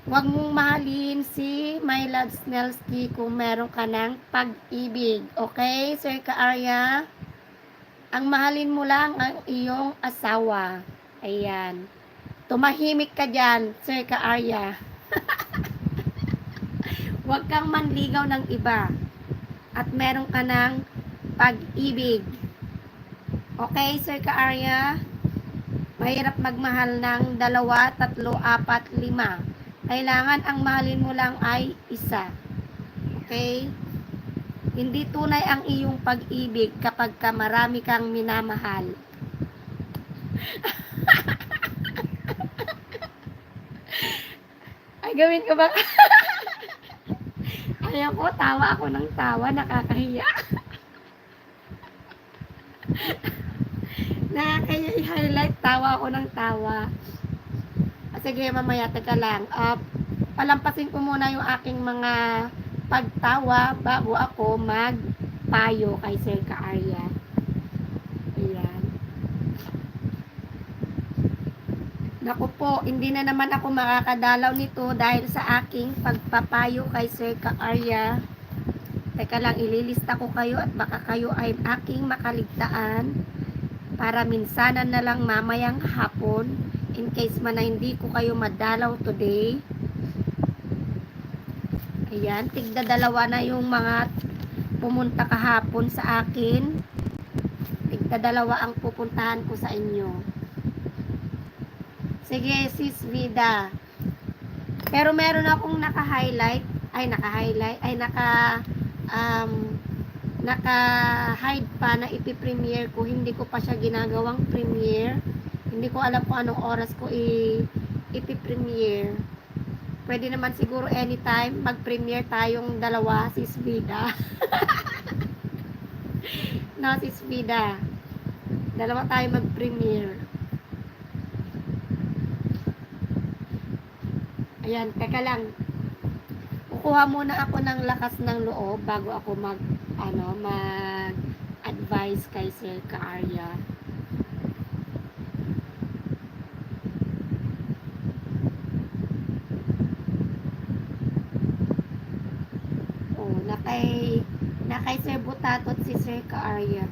Huwag mong mahalin si My Love Snelsky kung meron ka ng pag-ibig. Okay, Sir Ka-Arya? Ang mahalin mo lang ang iyong asawa. Ayan. Tumahimik ka dyan, Sir Ka-Arya. Huwag kang manligaw ng iba. At meron ka ng pag-ibig. Okay, Sir Ka-Arya? Mahirap magmahal ng 2, 3, 4, 5. Kailangan ang mahalin mo lang ay isa. Okay? Hindi tunay ang iyong pag-ibig kapag ka marami kang minamahal. Ay, gawin ko ba? Ayaw ko, tawa ako ng tawa, nakakahiya. Nakakahiya i-highlight, tawa ako ng tawa. Sige, mamaya, teka lang. Palampasin ko muna yung aking mga pagtawa bago ako magpayo kay Sir Ka-Arya. Ayan. Naku po, hindi na naman ako makakadalaw nito dahil sa aking pagpapayo kay Sir Ka-Arya. Teka lang, ililista ko kayo at baka kayo ay aking makaligtaan para minsanan na lang mamayang hapon in case man na hindi ko kayo madalaw today. Ayan, tigda-dalawa na yung mga pumunta kahapon sa akin. Tigda-dalawa ang pupuntahan ko sa inyo. Sige, Sis Vida. Pero meron akong naka-hide pa na ipi-premiere ko. Hindi ko pa siya ginagawang premiere. Hindi ko alam kung anong oras ko ipi-premiere. Pwede naman siguro anytime mag-premiere tayong dalawa, Sis Vida. No, Sis Vida. Dalawa tayo mag-premiere. Ayan, teka lang. Kukuha muna ako ng lakas ng loob bago ako mag-advise kay Sir Ka-Arya. Oh, nakay Sir Butatot si Sir Ka-Arya.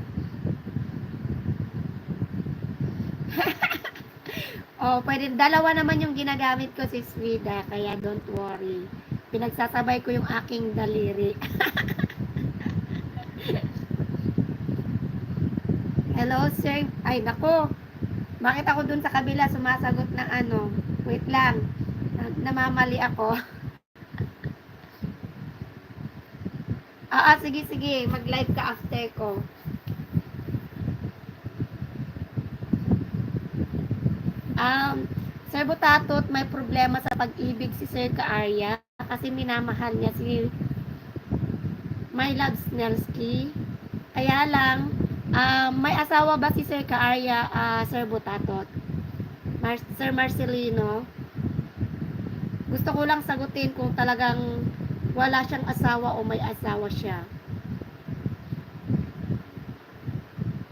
Oh, pwede dalawa naman yung ginagamit ko, Sis Vida, kaya don't worry. Pinagsasabay ko yung aking daliri. Hello, sir. Ay, nako. Bakit ako dun sa kabila sumasagot ng ano? Wait lang. Namamali ako. Sige, sige. Mag-live ka after ko. Sir Butatot, may problema sa pag-ibig si Sir Ka-Arya kasi minamahal niya si My Love Snelsky. Kaya lang, may asawa ba si Sir Ka-Arya, Sir Butatot? Sir Marcelino? Gusto ko lang sagutin kung talagang wala siyang asawa o may asawa siya.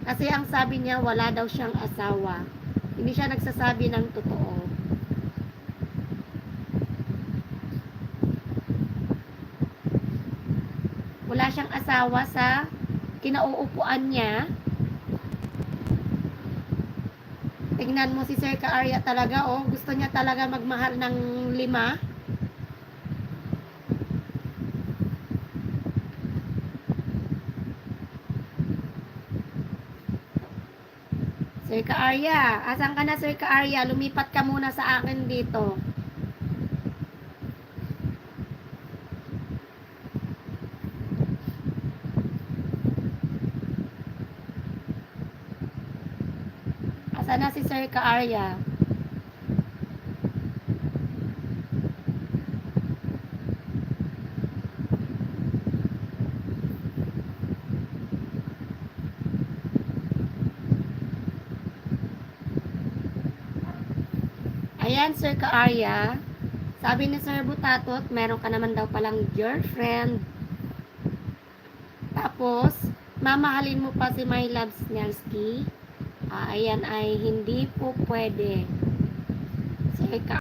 Kasi ang sabi niya, wala daw siyang asawa. Hindi siya nagsasabi ng totoo. Wala siyang asawa sa kinauupuan niya. Tingnan mo si Sir Ka-Arya talaga, oh. Gusto niya talaga magmahal ng 5. Sir Ka-Arya, asan ka na, Sir Ka-Arya? Lumipat ka muna sa akin dito. Asan na si Sir Ka-Arya? Ayan, Sir Ka-Arya. Sabi ni Sir Butatot, meron ka naman daw palang girlfriend. Tapos, mamahalin mo pa si My Love Snelsky. Ayan ay hindi po pwede. Sir Ka